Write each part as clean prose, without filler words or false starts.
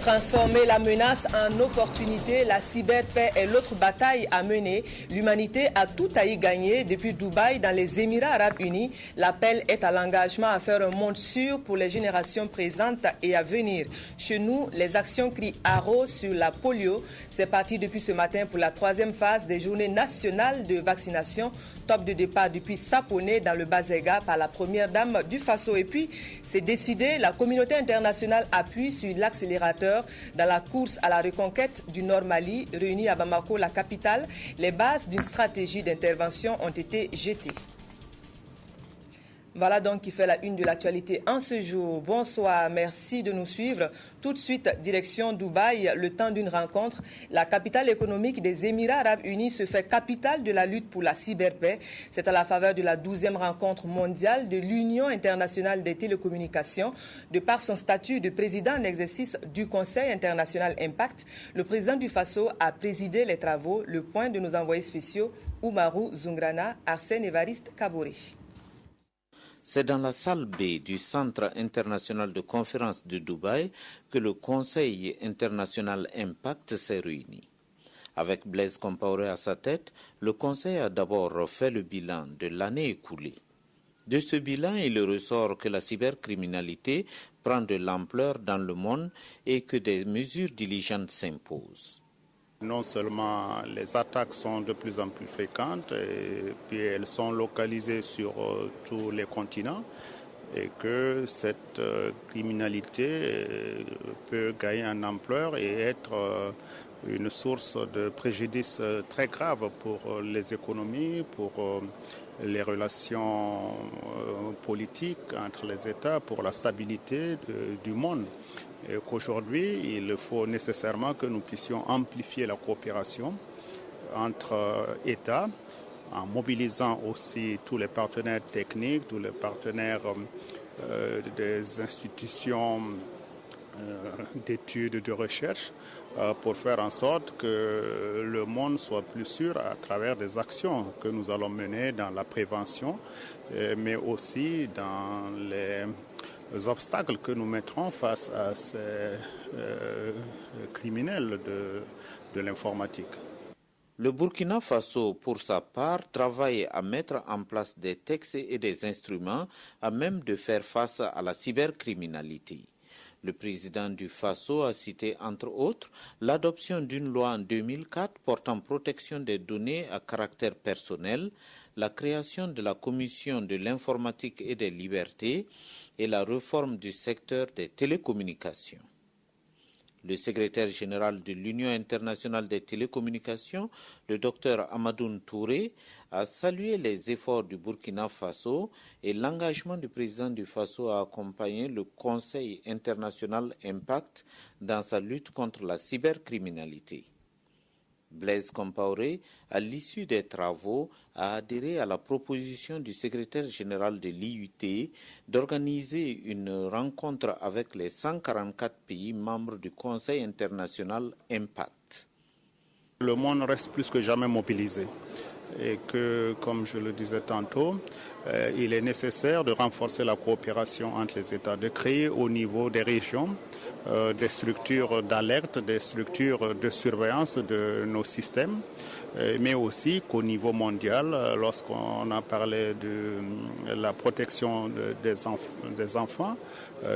Transformer la menace en opportunité, la cyberpaix est l'autre bataille à mener. L'humanité a tout à y gagner. Depuis Dubaï, dans les Émirats arabes unis, l'appel est à l'engagement à faire un monde sûr pour les générations présentes et à venir. Chez nous, les actions crient haro sur la polio. C'est parti depuis ce matin pour la 3e phase des journées nationales de vaccination. Top de départ depuis Saponé dans le Bazega par la première dame du Faso. Et puis, c'est décidé, la communauté internationale appuie sur l'accélérateur dans la course à la reconquête du Nord Mali, réunie à Bamako, la capitale. Les bases d'une stratégie d'intervention ont été jetées. Voilà donc qui fait la une de l'actualité en ce jour. Bonsoir, merci de nous suivre. Tout de suite, direction Dubaï, le temps d'une rencontre. La capitale économique des Émirats arabes unis se fait capitale de la lutte pour la cyberpaix. C'est à la faveur de la 12e rencontre mondiale de l'Union internationale des télécommunications. De par son statut de président en exercice du Conseil international Impact, le président du Faso a présidé les travaux. Le point de nos envoyés spéciaux, Oumarou Zungrana, Arsène Évariste Kaboré. C'est dans la salle B du Centre international de conférence de Dubaï que le Conseil international Impact s'est réuni. Avec Blaise Compaoré à sa tête, le Conseil a d'abord fait le bilan de l'année écoulée. De ce bilan, il ressort que la cybercriminalité prend de l'ampleur dans le monde et que des mesures diligentes s'imposent. Non seulement les attaques sont de plus en plus fréquentes, et puis elles sont localisées sur tous les continents et que cette criminalité peut gagner en ampleur et être une source de préjudice très grave pour les économies, pour les relations politiques entre les États, pour la stabilité du monde. Et qu'aujourd'hui, il faut nécessairement que nous puissions amplifier la coopération entre États, en mobilisant aussi tous les partenaires techniques, tous les partenaires des institutions d'études, de recherche, pour faire en sorte que le monde soit plus sûr à travers des actions que nous allons mener dans la prévention, mais aussi dans les obstacles que nous mettrons face à ces criminels de l'informatique. Le Burkina Faso, pour sa part, travaille à mettre en place des textes et des instruments à même de faire face à la cybercriminalité. Le président du Faso a cité, entre autres, l'adoption d'une loi en 2004 portant protection des données à caractère personnel, la création de la Commission de l'informatique et des libertés et la réforme du secteur des télécommunications. Le secrétaire général de l'Union internationale des télécommunications, le docteur Amadoune Touré, a salué les efforts du Burkina Faso et l'engagement du président du Faso à accompagner le Conseil international Impact dans sa lutte contre la cybercriminalité. Blaise Compaoré, à l'issue des travaux, a adhéré à la proposition du secrétaire général de l'IUT d'organiser une rencontre avec les 144 pays membres du Conseil international Impact. Le monde reste plus que jamais mobilisé et que, comme je le disais tantôt, il est nécessaire de renforcer la coopération entre les États, de créer au niveau des régions des structures d'alerte, des structures de surveillance de nos systèmes, mais aussi qu'au niveau mondial, lorsqu'on a parlé de la protection des enfants,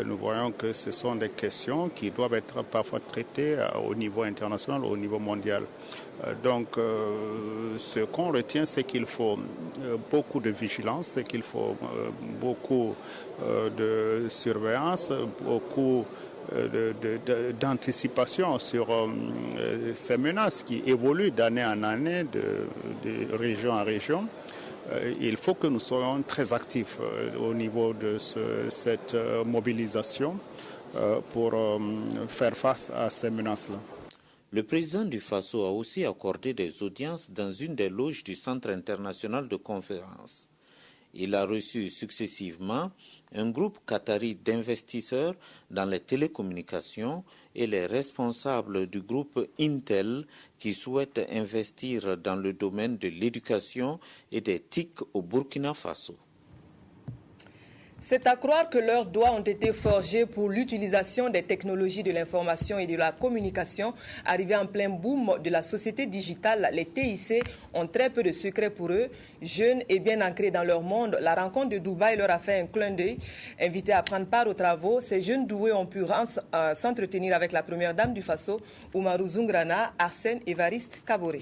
nous voyons que ce sont des questions qui doivent être parfois traitées au niveau international, au niveau mondial. Donc, ce qu'on retient, c'est qu'il faut beaucoup de vigilance, c'est qu'il faut beaucoup de surveillance, beaucoup d'anticipation sur ces menaces qui évoluent d'année en année, de région en région. Il faut que nous soyons très actifs au niveau de cette mobilisation pour faire face à ces menaces-là. Le président du Faso a aussi accordé des audiences dans une des loges du Centre international de conférence. Il a reçu successivement un groupe qatari d'investisseurs dans les télécommunications et les responsables du groupe Intel qui souhaitent investir dans le domaine de l'éducation et des TIC au Burkina Faso. C'est à croire que leurs doigts ont été forgés pour l'utilisation des technologies de l'information et de la communication. Arrivés en plein boom de la société digitale, les TIC ont très peu de secrets pour eux. Jeunes et bien ancrés dans leur monde, la rencontre de Dubaï leur a fait un clin d'œil. Invités à prendre part aux travaux, ces jeunes doués ont pu s'entretenir avec la première dame du Faso, Oumarou Zungrana, Arsène Évariste Kaboré.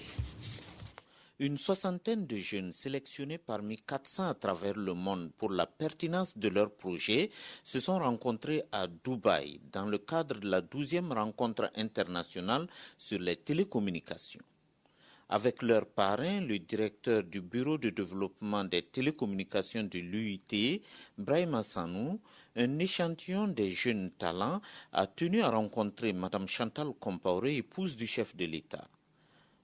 Une soixantaine de jeunes sélectionnés parmi 400 à travers le monde pour la pertinence de leur projet se sont rencontrés à Dubaï dans le cadre de la 12e rencontre internationale sur les télécommunications. Avec leur parrain, le directeur du Bureau de développement des télécommunications de l'UIT, Brahima Sanou, un échantillon des jeunes talents a tenu à rencontrer Mme Chantal Compaoré, épouse du chef de l'État.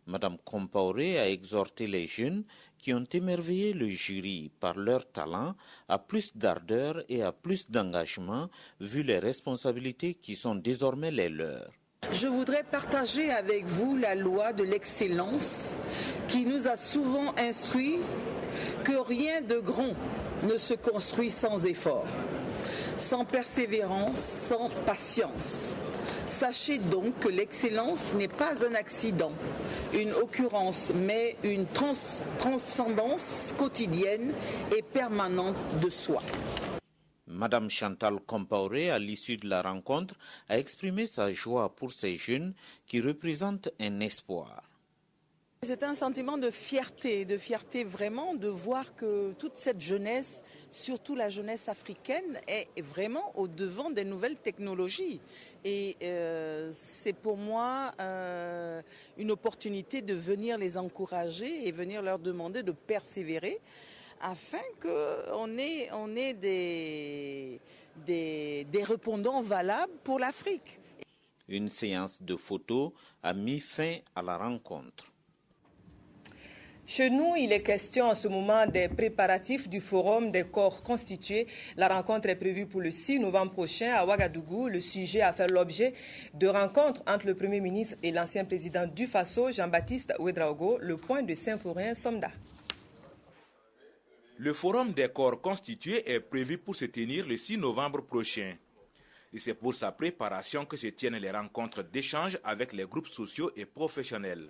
Mme Compaoré a exhorté les jeunes qui ont émerveillé le jury par leur talent à plus d'ardeur et à plus d'engagement vu les responsabilités qui sont désormais les leurs. Je voudrais partager avec vous la loi de l'excellence qui nous a souvent instruit que rien de grand ne se construit sans effort, sans persévérance, sans patience. Sachez donc que l'excellence n'est pas un accident, une occurrence, mais une transcendance quotidienne et permanente de soi. Madame Chantal Compaoré, à l'issue de la rencontre, a exprimé sa joie pour ces jeunes qui représentent un espoir. C'est un sentiment de fierté vraiment de voir que toute cette jeunesse, surtout la jeunesse africaine, est vraiment au devant des nouvelles technologies. Et c'est pour moi une opportunité de venir les encourager et venir leur demander de persévérer afin qu'on ait des répondants valables pour l'Afrique. Une séance de photos a mis fin à la rencontre. Chez nous, il est question en ce moment des préparatifs du Forum des corps constitués. La rencontre est prévue pour le 6 novembre prochain à Ouagadougou. Le sujet a fait l'objet de rencontres entre le Premier ministre et l'ancien président du Faso, Jean-Baptiste Ouédraogo. Le point de Symphorien Somda. Le Forum des corps constitués est prévu pour se tenir le 6 novembre prochain. Et c'est pour sa préparation que se tiennent les rencontres d'échange avec les groupes sociaux et professionnels.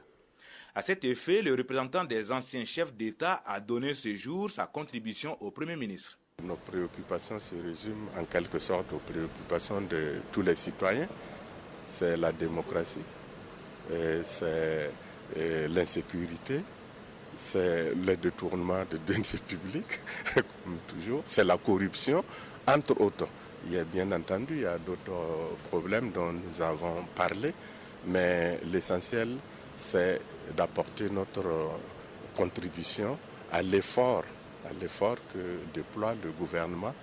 À cet effet, le représentant des anciens chefs d'État a donné ce jour sa contribution au Premier ministre. Nos préoccupations se résument en quelque sorte aux préoccupations de tous les citoyens. C'est la démocratie, c'est l'insécurité, c'est le détournement de deniers publics, comme toujours, c'est la corruption, entre autres. Bien entendu, il y a d'autres problèmes dont nous avons parlé, mais l'essentiel, c'est d'apporter notre contribution à l'effort que déploie le gouvernement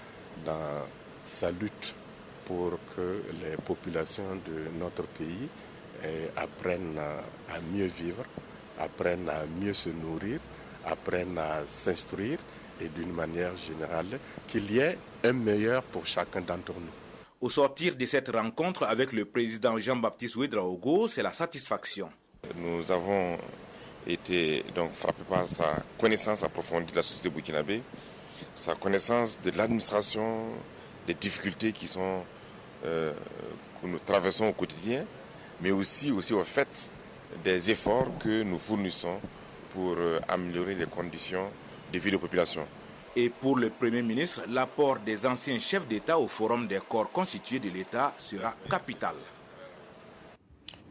dans sa lutte pour que les populations de notre pays apprennent à mieux vivre, apprennent à mieux se nourrir, apprennent à s'instruire et d'une manière générale qu'il y ait un meilleur pour chacun d'entre nous. Au sortir de cette rencontre avec le président Jean-Baptiste Ouédraogo, c'est la satisfaction. Nous avons été donc frappés par sa connaissance approfondie de la société burkinabé, sa connaissance de l'administration, des difficultés que nous traversons au quotidien, mais aussi au fait des efforts que nous fournissons pour améliorer les conditions de vie des populations. Et pour le Premier ministre, l'apport des anciens chefs d'État au Forum des corps constitués de l'État sera capital.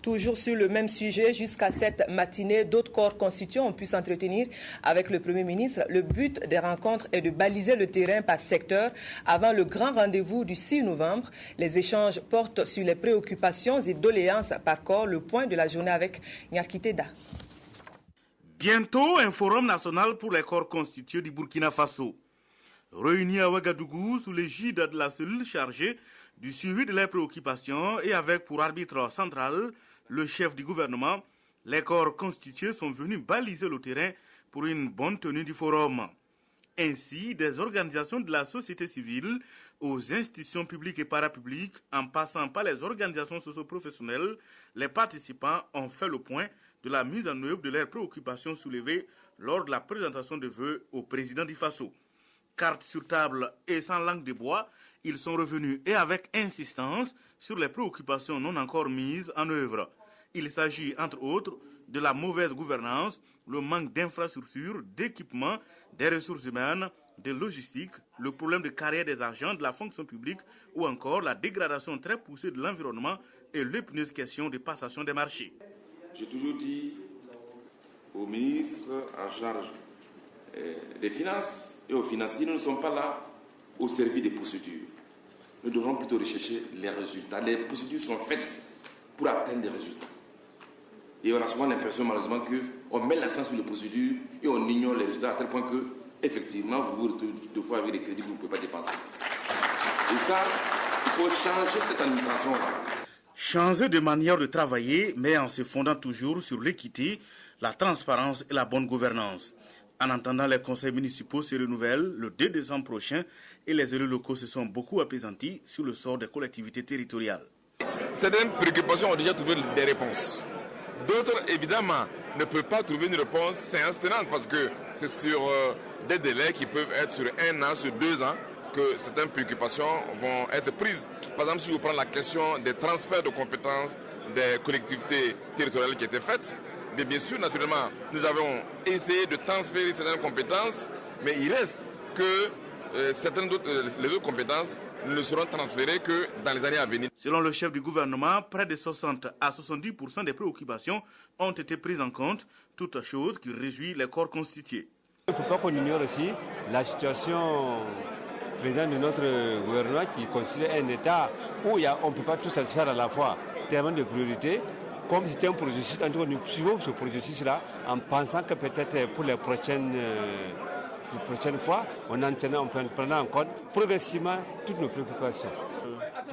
Toujours sur le même sujet, jusqu'à cette matinée, d'autres corps constitués ont pu s'entretenir avec le Premier ministre. Le but des rencontres est de baliser le terrain par secteur avant le grand rendez-vous du 6 novembre. Les échanges portent sur les préoccupations et doléances par corps. Le point de la journée avec Nyakiteda. Bientôt, un forum national pour les corps constitués du Burkina Faso. Réunis à Ouagadougou sous l'égide de la cellule chargée du suivi de leurs préoccupations et avec pour arbitre central le chef du gouvernement, les corps constitués sont venus baliser le terrain pour une bonne tenue du forum. Ainsi, des organisations de la société civile aux institutions publiques et parapubliques, en passant par les organisations socio-professionnelles, les participants ont fait le point de la mise en œuvre de leurs préoccupations soulevées lors de la présentation de vœux au président du Faso. Carte sur table et sans langue de bois, ils sont revenus et avec insistance sur les préoccupations non encore mises en œuvre. Il s'agit entre autres de la mauvaise gouvernance, le manque d'infrastructures, d'équipements, des ressources humaines, de logistique, le problème de carrière des agents de la fonction publique ou encore la dégradation très poussée de l'environnement et l'épineuse question de passation des marchés. J'ai toujours dit aux ministres en charge des finances et aux financiers, nous ne sommes pas là au service des procédures. Nous devrons plutôt rechercher les résultats. Les procédures sont faites pour atteindre des résultats. Et on a souvent l'impression malheureusement qu'on met l'accent sur les procédures et on ignore les résultats à tel point que, effectivement, vous vous retrouvez deux fois avec des crédits que vous ne pouvez pas dépenser. Et ça, il faut changer cette administration-là. Changer de manière de travailler, mais en se fondant toujours sur l'équité, la transparence et la bonne gouvernance. En attendant, les conseils municipaux se renouvellent le 2 décembre prochain et les élus locaux se sont beaucoup apaisantis sur le sort des collectivités territoriales. Certaines préoccupations ont déjà trouvé des réponses. D'autres, évidemment, ne peuvent pas trouver une réponse séance tenante parce que c'est sur des délais qui peuvent être sur 1 an, sur 2 ans, que certaines préoccupations vont être prises. Par exemple, si vous prenez la question des transferts de compétences des collectivités territoriales qui étaient faites, mais bien sûr, naturellement, nous avons essayé de transférer certaines compétences, mais il reste que les autres compétences ne seront transférées que dans les années à venir. Selon le chef du gouvernement, près de 60 à 70% des préoccupations ont été prises en compte, toute chose qui réjouit les corps constitués. Il ne faut pas qu'on ignore aussi la situation présente de notre gouvernement qui considère un État où on ne peut pas tout satisfaire à la fois, tellement de priorités. Comme c'était un processus, en tout cas nous suivons ce processus-là en pensant que peut-être pour les prochaines fois, on prenant en compte progressivement toutes nos préoccupations.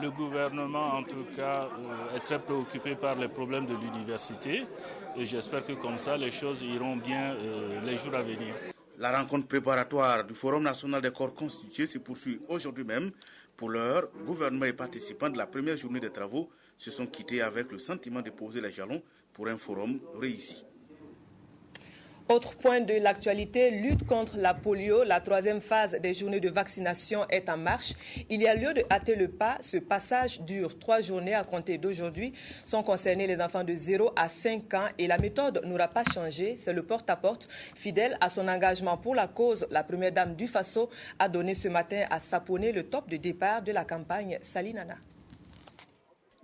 Le gouvernement, en tout cas, est très préoccupé par les problèmes de l'université et j'espère que comme ça, les choses iront bien les jours à venir. La rencontre préparatoire du Forum national des corps constitués se poursuit aujourd'hui même. Pour l'heure, gouvernement et participants de la première journée des travaux se sont quittés avec le sentiment de poser les jalons pour un forum réussi. Autre point de l'actualité, lutte contre la polio. La 3e phase des journées de vaccination est en marche. Il y a lieu de hâter le pas. Ce passage dure 3 journées à compter d'aujourd'hui. Sont concernés les enfants de 0 à 5 ans et la méthode n'aura pas changé. C'est le porte-à-porte. Fidèle à son engagement pour la cause, la première dame du Faso a donné ce matin à Saponé le top de départ de la campagne Salinana.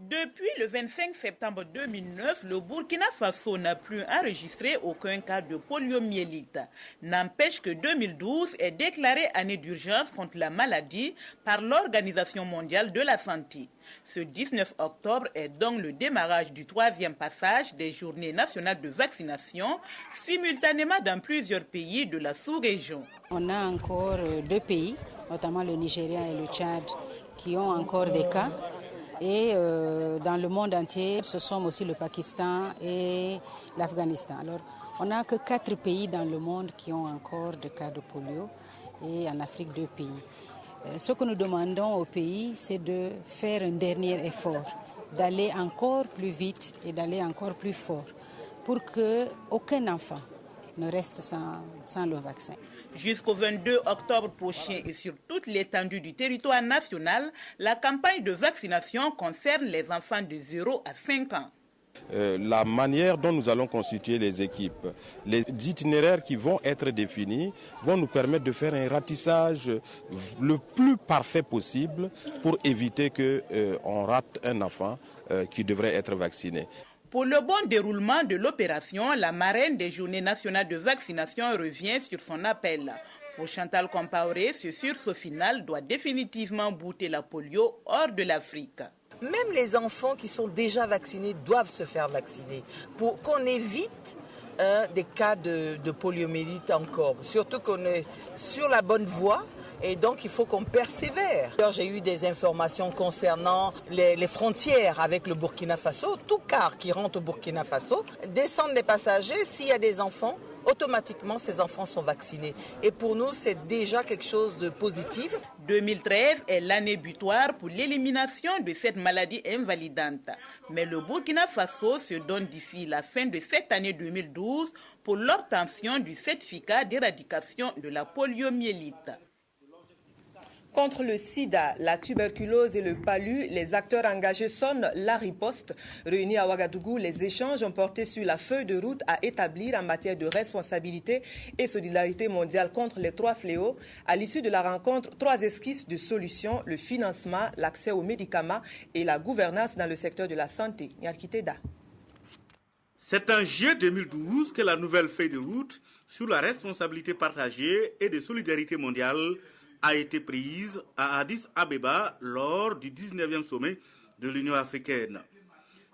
Depuis le 25 septembre 2009, le Burkina Faso n'a plus enregistré aucun cas de poliomyélite. N'empêche que 2012 est déclarée année d'urgence contre la maladie par l'Organisation mondiale de la santé. Ce 19 octobre est donc le démarrage du 3e passage des journées nationales de vaccination, simultanément dans plusieurs pays de la sous-région. On a encore 2 pays, notamment le Nigeria et le Tchad, qui ont encore des cas. Et dans le monde entier, ce sont aussi le Pakistan et l'Afghanistan. Alors, on n'a que 4 pays dans le monde qui ont encore des cas de polio et en Afrique 2 pays. Ce que nous demandons aux pays, c'est de faire un dernier effort, d'aller encore plus vite et d'aller encore plus fort pour qu'aucun enfant ne reste sans le vaccin. Jusqu'au 22 octobre prochain et sur toute l'étendue du territoire national, la campagne de vaccination concerne les enfants de 0 à 5 ans. La manière dont nous allons constituer les équipes, les itinéraires qui vont être définis vont nous permettre de faire un ratissage le plus parfait possible pour éviter qu'on rate un enfant qui devrait être vacciné. Pour le bon déroulement de l'opération, la marraine des Journées nationales de vaccination revient sur son appel. Pour Chantal Compaoré, ce sursaut final doit définitivement bouter la polio hors de l'Afrique. Même les enfants qui sont déjà vaccinés doivent se faire vacciner pour qu'on évite des cas de poliomyélite encore. Surtout qu'on est sur la bonne voie. Et donc, il faut qu'on persévère. J'ai eu des informations concernant les frontières avec le Burkina Faso. Tout car qui rentre au Burkina Faso, descendent les passagers. S'il y a des enfants, automatiquement, ces enfants sont vaccinés. Et pour nous, c'est déjà quelque chose de positif. 2013 est l'année butoir pour l'élimination de cette maladie invalidante. Mais le Burkina Faso se donne d'ici la fin de cette année 2012 pour l'obtention du certificat d'éradication de la poliomyélite. Contre le sida, la tuberculose et le palu, les acteurs engagés sonnent la riposte. Réunis à Ouagadougou, les échanges ont porté sur la feuille de route à établir en matière de responsabilité et solidarité mondiale contre les 3 fléaux. À l'issue de la rencontre, 3 esquisses de solutions, le financement, l'accès aux médicaments et la gouvernance dans le secteur de la santé. Nyarkiteda. C'est en juillet 2012 que la nouvelle feuille de route sur la responsabilité partagée et de solidarité mondiale a été prise à Addis Abeba lors du 19e sommet de l'Union africaine.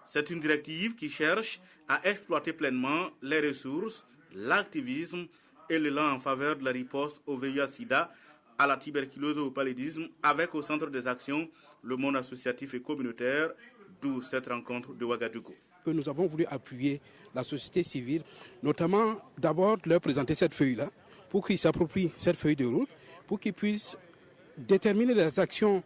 C'est une directive qui cherche à exploiter pleinement les ressources, l'activisme et l'élan en faveur de la riposte au VIH-Sida, à la tuberculose et au paludisme, avec au centre des actions le monde associatif et communautaire, d'où cette rencontre de Ouagadougou. Nous avons voulu appuyer la société civile, notamment d'abord leur présenter cette feuille-là, pour qu'ils s'approprient cette feuille de route, pour qu'ils puissent déterminer les actions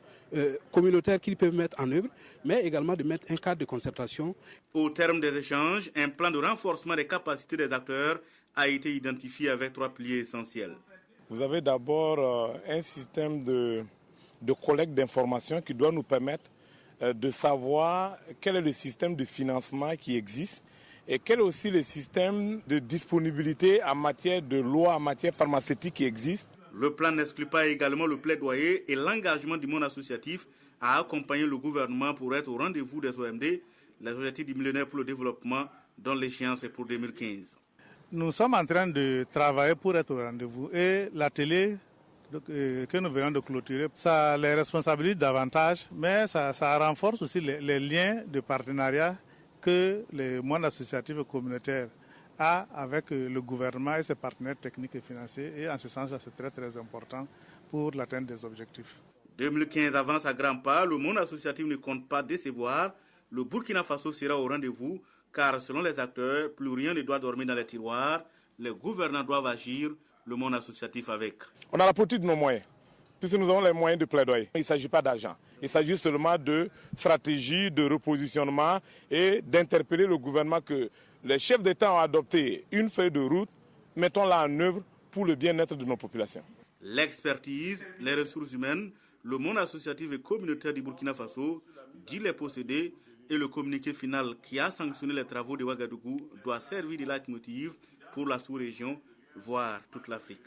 communautaires qu'ils peuvent mettre en œuvre, mais également de mettre un cadre de concertation. Au terme des échanges, un plan de renforcement des capacités des acteurs a été identifié avec 3 piliers essentiels. Vous avez d'abord un système de collecte d'informations qui doit nous permettre de savoir quel est le système de financement qui existe et quel est aussi le système de disponibilité en matière de loi, en matière pharmaceutique qui existe. Le plan n'exclut pas également le plaidoyer et l'engagement du monde associatif à accompagner le gouvernement pour être au rendez-vous des OMD, les objectifs du millénaire pour le développement, dont l'échéance est pour 2015. Nous sommes en train de travailler pour être au rendez-vous et l'atelier que nous venons de clôturer, ça les responsabilise davantage, mais ça renforce aussi les liens de partenariat que le monde associatif et communautaire a avec le gouvernement et ses partenaires techniques et financiers. Et en ce sens, c'est très très important pour l'atteinte des objectifs. 2015 avance à grands pas, le monde associatif ne compte pas décevoir. Le Burkina Faso sera au rendez-vous, car selon les acteurs, plus rien ne doit dormir dans les tiroirs. Les gouvernants doivent agir, le monde associatif avec. On a la politique de nos moyens, puisque nous avons les moyens de plaidoyer. Il ne s'agit pas d'argent, il s'agit seulement de stratégie, de repositionnement et d'interpeller le gouvernement que les chefs d'État ont adopté une feuille de route, mettons-la en œuvre pour le bien-être de nos populations. L'expertise, les ressources humaines, le monde associatif et communautaire du Burkina Faso dit les posséder et le communiqué final qui a sanctionné les travaux de Ouagadougou doit servir de leitmotiv pour la sous-région, voire toute l'Afrique.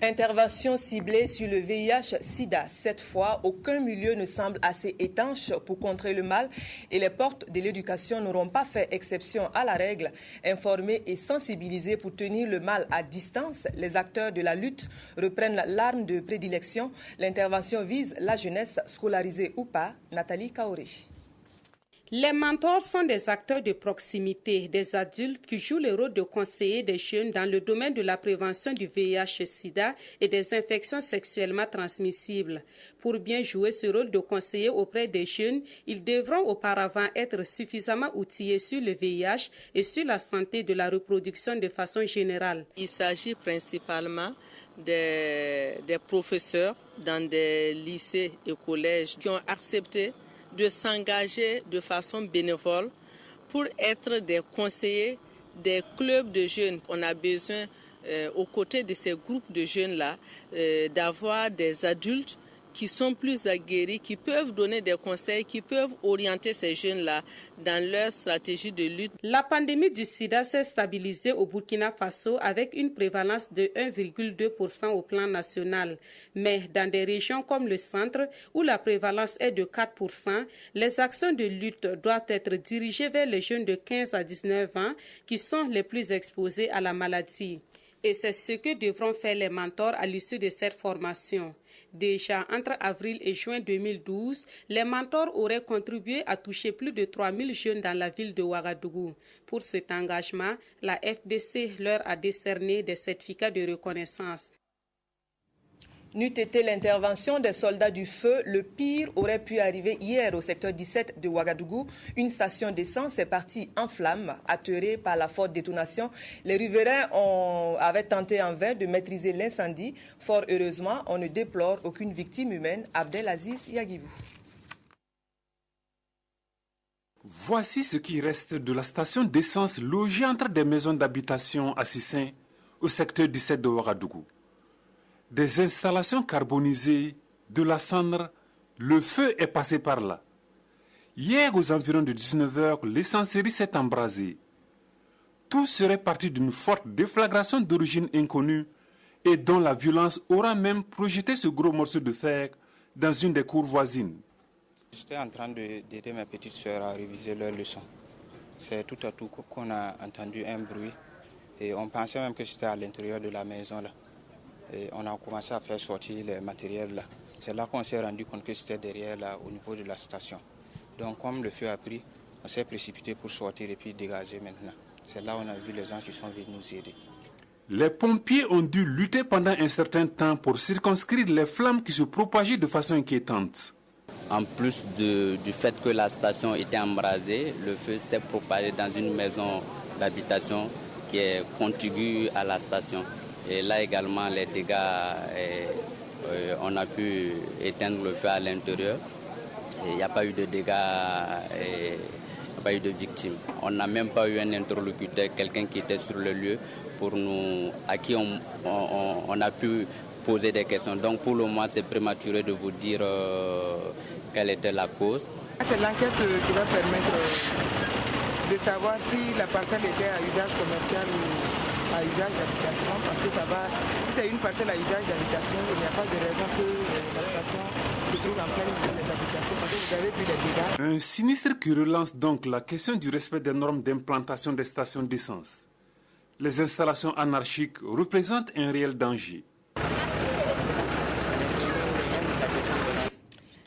Intervention ciblée sur le VIH-Sida. Cette fois, aucun milieu ne semble assez étanche pour contrer le mal et les portes de l'éducation n'auront pas fait exception à la règle. Informer et sensibiliser pour tenir le mal à distance, les acteurs de la lutte reprennent l'arme de prédilection. L'intervention vise la jeunesse, scolarisée ou pas. Nathalie Kaoré. Les mentors sont des acteurs de proximité, des adultes qui jouent le rôle de conseillers des jeunes dans le domaine de la prévention du VIH-Sida et des infections sexuellement transmissibles. Pour bien jouer ce rôle de conseiller auprès des jeunes, ils devront auparavant être suffisamment outillés sur le VIH et sur la santé de la reproduction de façon générale. Il s'agit principalement des professeurs dans des lycées et collèges qui ont accepté de s'engager de façon bénévole pour être des conseillers des clubs de jeunes. On a besoin, aux côtés de ces groupes de jeunes-là, d'avoir des adultes qui sont plus aguerris, qui peuvent donner des conseils, qui peuvent orienter ces jeunes-là dans leur stratégie de lutte. La pandémie du sida s'est stabilisée au Burkina Faso avec une prévalence de 1,2% au plan national. Mais dans des régions comme le centre, où la prévalence est de 4%, les actions de lutte doivent être dirigées vers les jeunes de 15 à 19 ans qui sont les plus exposés à la maladie. Et c'est ce que devront faire les mentors à l'issue de cette formation. Déjà, entre avril et juin 2012, les mentors auraient contribué à toucher plus de 3000 jeunes dans la ville de Ouagadougou. Pour cet engagement, la FDC leur a décerné des certificats de reconnaissance. N'eût été l'intervention des soldats du feu, le pire aurait pu arriver hier au secteur 17 de Ouagadougou. Une station d'essence est partie en flammes, atterrée par la forte détonation. Les riverains avaient tenté en vain de maîtriser l'incendie. Fort heureusement, on ne déplore aucune victime humaine. Abdelaziz Yagibou. Voici ce qui reste de la station d'essence logée entre des maisons d'habitation à Sissin, au secteur 17 de Ouagadougou. des installations carbonisées, de la cendre, le feu est passé par là. Hier, aux environs de 19h, l'essencerie s'est embrasée. Tout serait parti d'une forte déflagration d'origine inconnue et dont la violence aura même projeté ce gros morceau de fer dans une des cours voisines. J'étais en train d'aider mes petites sœurs à réviser leurs leçons. C'est tout à coup qu'on a entendu un bruit et on pensait même que c'était à l'intérieur de la maison là. Et on a commencé à faire sortir les matériels là. C'est là qu'on s'est rendu compte que c'était derrière là, au niveau de la station. Donc comme le feu a pris, on s'est précipité pour sortir et puis dégager maintenant. C'est là où on a vu les gens qui sont venus nous aider. Les pompiers ont dû lutter pendant un certain temps pour circonscrire les flammes qui se propageaient de façon inquiétante. En plus du fait que la station était embrasée, le feu s'est propagé dans une maison d'habitation qui est contiguë à la station. Et là également, les dégâts, on a pu éteindre le feu à l'intérieur. Il n'y a pas eu de dégâts, il n'y a pas eu de victimes. On n'a même pas eu un interlocuteur, quelqu'un qui était sur le lieu, à qui on a pu poser des questions. Donc pour le moment, c'est prématuré de vous dire quelle était la cause. C'est l'enquête qui va permettre de savoir si la parcelle était à usage commercial ou à usage d'habitation, parce que si c'est une parcelle à usage d'habitation, il n'y a pas de raison que la station se trouve en plein milieu des habitations, parce que vous avez vu les dégâts. Un sinistre qui relance donc la question du respect des normes d'implantation des stations d'essence. Les installations anarchiques représentent un réel danger.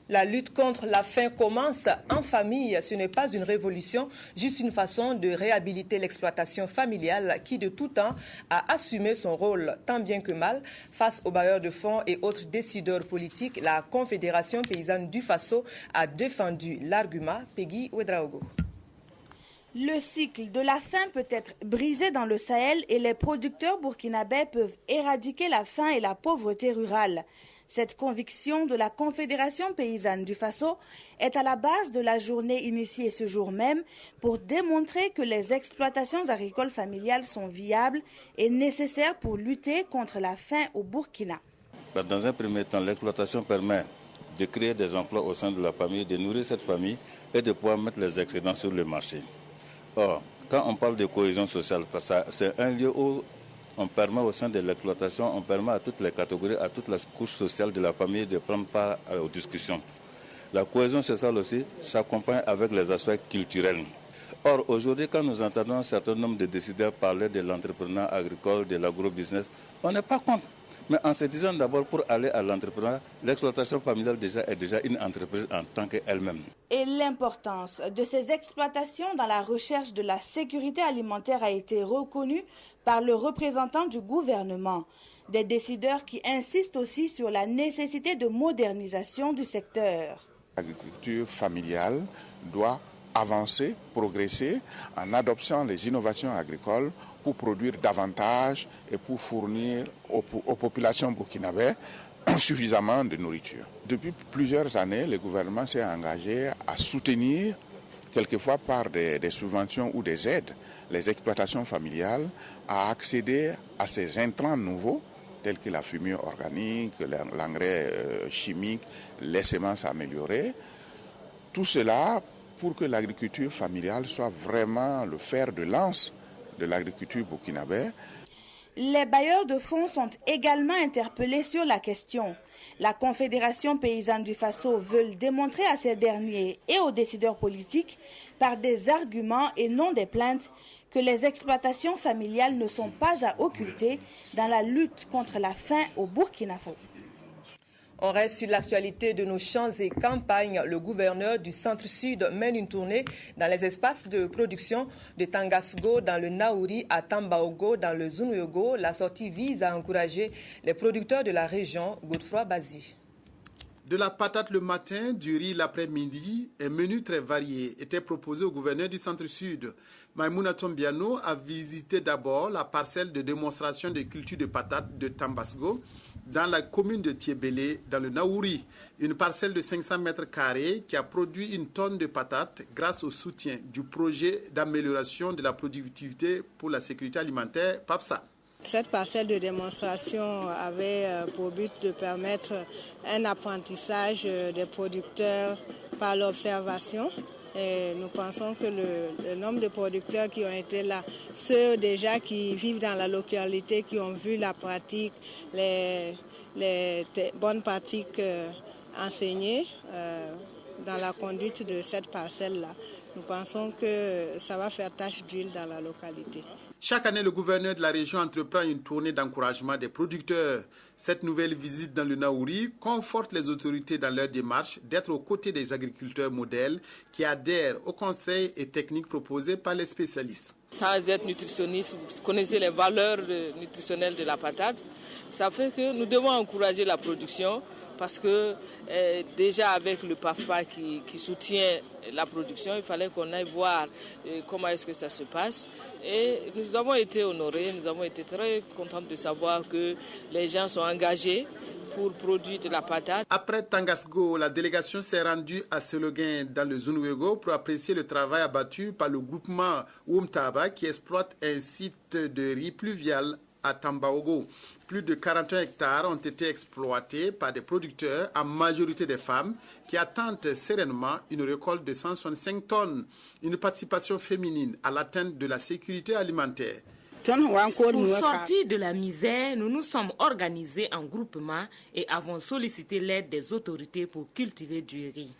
La lutte contre la faim commence en famille. Ce n'est pas une révolution, juste une façon de réhabiliter l'exploitation familiale qui, de tout temps, a assumé son rôle tant bien que mal. Face aux bailleurs de fonds et autres décideurs politiques, la Confédération paysanne du Faso a défendu l'argument. Peggy Ouedraogo. Le cycle de la faim peut être brisé dans le Sahel et les producteurs burkinabés peuvent éradiquer la faim et la pauvreté rurale. Cette conviction de la Confédération paysanne du Faso est à la base de la journée initiée ce jour même pour démontrer que les exploitations agricoles familiales sont viables et nécessaires pour lutter contre la faim au Burkina. Dans un premier temps, l'exploitation permet de créer des emplois au sein de la famille, de nourrir cette famille et de pouvoir mettre les excédents sur le marché. Or, quand on parle de cohésion sociale, c'est un lieu où on permet au sein de l'exploitation, on permet à toutes les catégories, à toutes les couches sociales de la famille de prendre part aux discussions. La cohésion sociale aussi s'accompagne avec les aspects culturels. Or, aujourd'hui, quand nous entendons un certain nombre de décideurs parler de l'entrepreneuriat agricole, de l'agrobusiness, on n'est pas contre. Mais en se disant d'abord pour aller à l'entrepreneuriat, l'exploitation familiale est déjà une entreprise en tant qu'elle-même. Et l'importance de ces exploitations dans la recherche de la sécurité alimentaire a été reconnue par le représentant du gouvernement. Des décideurs qui insistent aussi sur la nécessité de modernisation du secteur. L'agriculture familiale doit avancer, progresser en adoptant les innovations agricoles pour produire davantage et pour fournir aux populations burkinabées suffisamment de nourriture. Depuis plusieurs années, le gouvernement s'est engagé à soutenir, quelquefois par des subventions ou des aides, les exploitations familiales à accéder à ces intrants nouveaux, tels que la fumure organique, l'engrais chimique, les semences améliorées. Tout cela pour que l'agriculture familiale soit vraiment le fer de lance de l'agriculture burkinabé. Les bailleurs de fonds sont également interpellés sur la question. La Confédération paysanne du Faso veut démontrer à ces derniers et aux décideurs politiques, par des arguments et non des plaintes, que les exploitations familiales ne sont pas à occulter dans la lutte contre la faim au Burkina Faso. On reste sur l'actualité de nos champs et campagnes. Le gouverneur du Centre-Sud mène une tournée dans les espaces de production de Tangasgo dans le Naouri à Tambaogo dans le Zunwego. La sortie vise à encourager les producteurs de la région. Godefroy Bazi. De la patate le matin, du riz l'après-midi, un menu très varié était proposé au gouverneur du Centre-Sud. Maïmouna Tombiano a visité d'abord la parcelle de démonstration de culture de patates de Tambasgo dans la commune de Tiebélé, dans le Naouri. Une parcelle de 500 mètres carrés qui a produit une tonne de patates grâce au soutien du projet d'amélioration de la productivité pour la sécurité alimentaire, PAPSA. Cette parcelle de démonstration avait pour but de permettre un apprentissage des producteurs par l'observation. Et nous pensons que le nombre de producteurs qui ont été là, ceux déjà qui vivent dans la localité, qui ont vu la pratique, les bonnes pratiques enseignées dans la conduite de cette parcelle-là, nous pensons que ça va faire tache d'huile dans la localité. Chaque année, le gouverneur de la région entreprend une tournée d'encouragement des producteurs. Cette nouvelle visite dans le Naouri conforte les autorités dans leur démarche d'être aux côtés des agriculteurs modèles qui adhèrent aux conseils et techniques proposés par les spécialistes. Sans être nutritionniste, vous connaissez les valeurs nutritionnelles de la patate. Ça fait que nous devons encourager la production parce que déjà avec le PAFPA qui soutient la production, il fallait qu'on aille voir comment est-ce que ça se passe. Et nous avons été honorés, nous avons été très contents de savoir que les gens sont engagés pour produire de la patate. Après Tangasgo, la délégation s'est rendue à Seloguin dans le Zunwego pour apprécier le travail abattu par le groupement Oumtaba qui exploite un site de riz pluvial à Tambaogo. Plus de 41 hectares ont été exploités par des producteurs, en majorité des femmes, qui attendent sereinement une récolte de 165 tonnes, une participation féminine à l'atteinte de la sécurité alimentaire. Pour sortir de la misère, nous nous sommes organisés en groupement et avons sollicité l'aide des autorités pour cultiver du riz.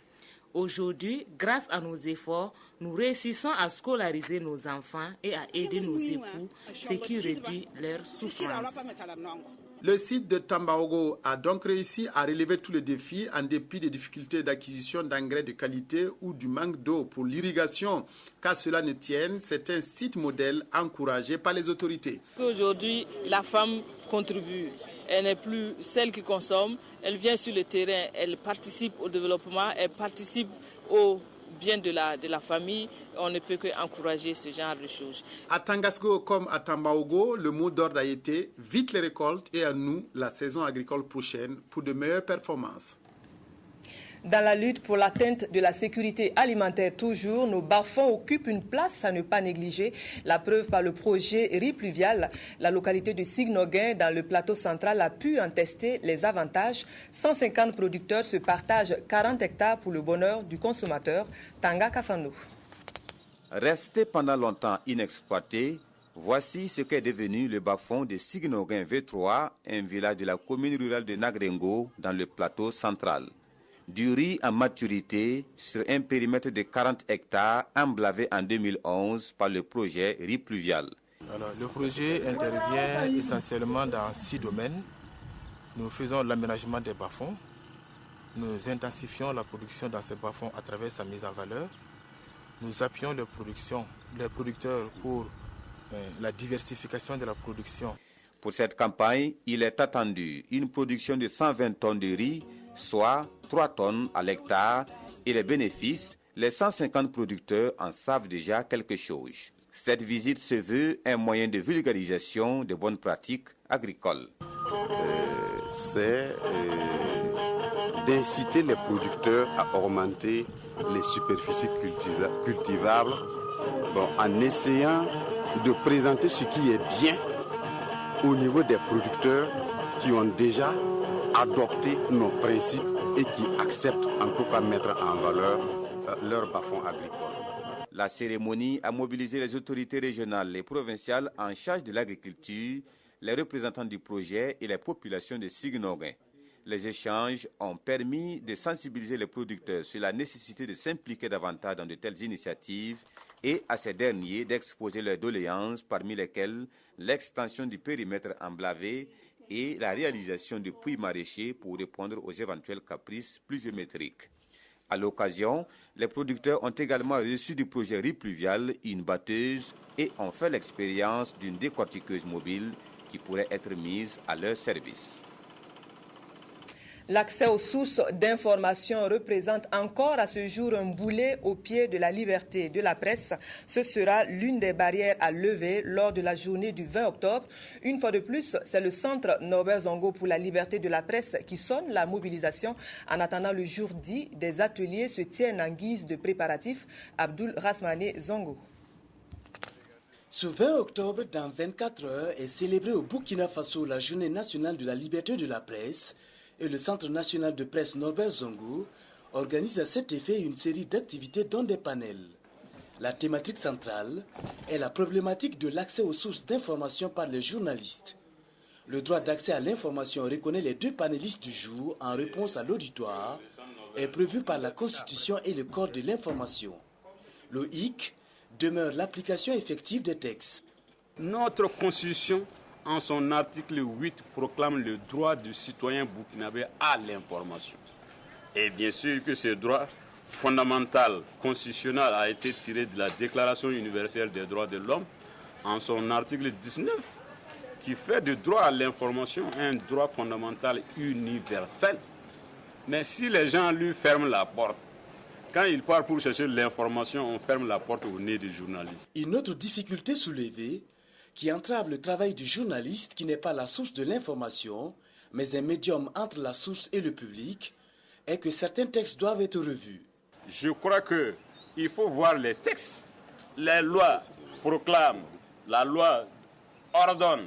Aujourd'hui, grâce à nos efforts, nous réussissons à scolariser nos enfants et à aider nos époux, ce qui réduit leur souffrance. Le site de Tambaogo a donc réussi à relever tous les défis en dépit des difficultés d'acquisition d'engrais de qualité ou du manque d'eau pour l'irrigation. Qu'à cela ne tienne, c'est un site modèle encouragé par les autorités. Aujourd'hui, la femme contribue. Elle n'est plus celle qui consomme, elle vient sur le terrain, elle participe au développement, elle participe au bien de la famille. On ne peut qu'encourager ce genre de choses. À Tangasgo comme à Tambaogo, le mot d'ordre a été « vite les récoltes et à nous la saison agricole prochaine pour de meilleures performances ». Dans la lutte pour l'atteinte de la sécurité alimentaire toujours, nos bas-fonds occupent une place à ne pas négliger. La preuve par le projet riz pluvial. La localité de Signoguin, dans le plateau central, a pu en tester les avantages. 150 producteurs se partagent 40 hectares pour le bonheur du consommateur. Tanga Kafano. Resté pendant longtemps inexploité, voici ce qu'est devenu le bas-fond de Signoguin V3, un village de la commune rurale de Nagrengo, dans le plateau central. Du riz en maturité sur un périmètre de 40 hectares emblavé en 2011 par le projet riz pluvial. Alors, le projet intervient essentiellement dans 6 domaines. Nous faisons l'aménagement des bas-fonds. Nous intensifions la production dans ces bas-fonds à travers sa mise en valeur. Nous appuyons les producteurs pour la diversification de la production. Pour cette campagne, il est attendu une production de 120 tonnes de riz, soit 3 tonnes à l'hectare, et les bénéfices, les 150 producteurs en savent déjà quelque chose. Cette visite se veut un moyen de vulgarisation des bonnes pratiques agricoles. C'est d'inciter les producteurs à augmenter les superficies cultivables en essayant de présenter ce qui est bien au niveau des producteurs qui ont déjà adopté nos principes et qui acceptent en tout cas mettre en valeur leurs bas-fonds agricoles. La cérémonie a mobilisé les autorités régionales et provinciales en charge de l'agriculture, les représentants du projet et les populations de Signoguin. Les échanges ont permis de sensibiliser les producteurs sur la nécessité de s'impliquer davantage dans de telles initiatives et à ces derniers d'exposer leurs doléances, parmi lesquelles l'extension du périmètre emblavé et la réalisation de puits maraîchers pour répondre aux éventuels caprices pluviométriques. À l'occasion, les producteurs ont également reçu du projet riz pluvial une batteuse et ont fait l'expérience d'une décortiqueuse mobile qui pourrait être mise à leur service. L'accès aux sources d'information représente encore à ce jour un boulet au pied de la liberté de la presse. Ce sera l'une des barrières à lever lors de la journée du 20 octobre. Une fois de plus, c'est le Centre Norbert Zongo pour la liberté de la presse qui sonne la mobilisation. En attendant le jour dit, des ateliers se tiennent en guise de préparatifs. Abdul Rasmane Zongo. Ce 20 octobre, dans 24 heures, est célébrée au Burkina Faso la Journée nationale de la liberté de la presse et le Centre national de presse Norbert Zongo organise à cet effet une série d'activités dont des panels. La thématique centrale est la problématique de l'accès aux sources d'information par les journalistes. Le droit d'accès à l'information reconnaît les deux panélistes du jour en réponse à l'auditoire est prévu par la Constitution et le Code de l'information. Le hic demeure l'application effective des textes. Notre Constitution, en son article 8, proclame le droit du citoyen burkinabé à l'information. Et bien sûr que ce droit fondamental, constitutionnel, a été tiré de la Déclaration universelle des droits de l'homme, en son article 19, qui fait du droit à l'information un droit fondamental universel. Mais si les gens lui ferment la porte, quand il part pour chercher l'information, on ferme la porte au nez du journaliste. Une autre difficulté soulevée, qui entrave le travail du journaliste qui n'est pas la source de l'information, mais un médium entre la source et le public, est que certains textes doivent être revus. Je crois qu'il faut voir les textes. Les lois proclament, la loi ordonne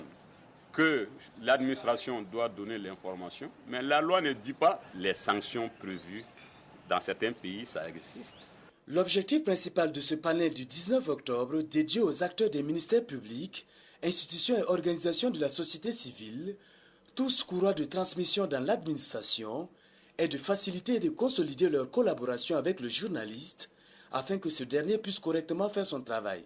que l'administration doit donner l'information, mais la loi ne dit pas les sanctions prévues. Dans certains pays, ça existe. L'objectif principal de ce panel du 19 octobre, dédié aux acteurs des ministères publics, institutions et organisations de la société civile, tous courroies de transmission dans l'administration, est de faciliter et de consolider leur collaboration avec le journaliste afin que ce dernier puisse correctement faire son travail.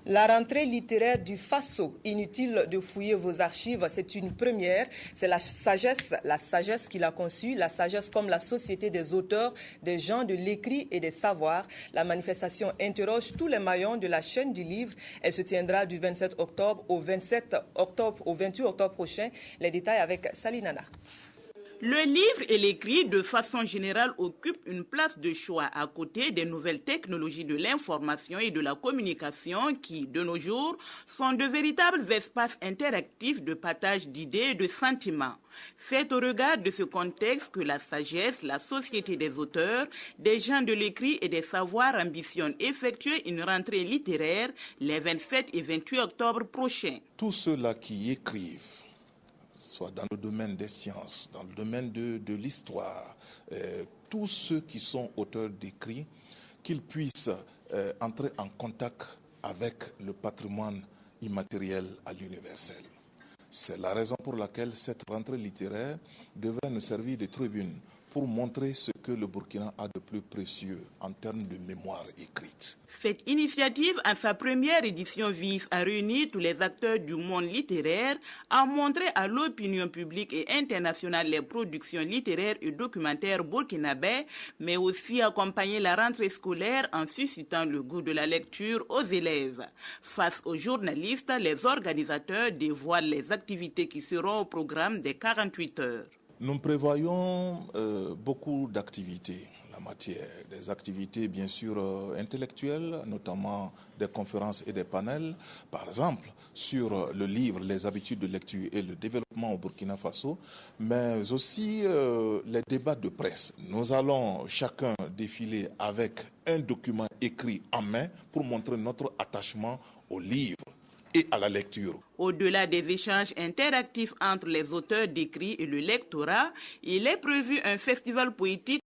La rentrée littéraire du Faso, inutile de fouiller vos archives, c'est une première. C'est la sagesse qui l'a conçue, la sagesse comme la société des auteurs, des gens de l'écrit et des savoirs. La manifestation interroge tous les maillons de la chaîne du livre. Elle se tiendra du 27 octobre au 28 octobre prochain. Les détails avec Salinana. Le livre et l'écrit, de façon générale, occupent une place de choix à côté des nouvelles technologies de l'information et de la communication qui, de nos jours, sont de véritables espaces interactifs de partage d'idées et de sentiments. C'est au regard de ce contexte que la sagesse, la société des auteurs, des gens de l'écrit et des savoirs ambitionnent effectuer une rentrée littéraire les 27 et 28 octobre prochains. Tous ceux-là qui écrivent, soit dans le domaine des sciences, dans le domaine de l'histoire, tous ceux qui sont auteurs d'écrits, qu'ils puissent entrer en contact avec le patrimoine immatériel à l'universel. C'est la raison pour laquelle cette rentrée littéraire devrait nous servir de tribune pour montrer ce que le Burkina a de plus précieux en termes de mémoire écrite. Cette initiative, en sa première édition, vise à réunir tous les acteurs du monde littéraire, à montrer à l'opinion publique et internationale les productions littéraires et documentaires burkinabais, mais aussi accompagner la rentrée scolaire en suscitant le goût de la lecture aux élèves. Face aux journalistes, les organisateurs dévoilent les activités qui seront au programme des 48 heures. Nous prévoyons beaucoup d'activités en la matière, des activités bien sûr intellectuelles, notamment des conférences et des panels, par exemple sur le livre, les habitudes de lecture et le développement au Burkina Faso, mais aussi les débats de presse. Nous allons chacun défiler avec un document écrit en main pour montrer notre attachement au livre et à la lecture. Au-delà des échanges interactifs entre les auteurs d'écrits et le lectorat, il est prévu un festival poétique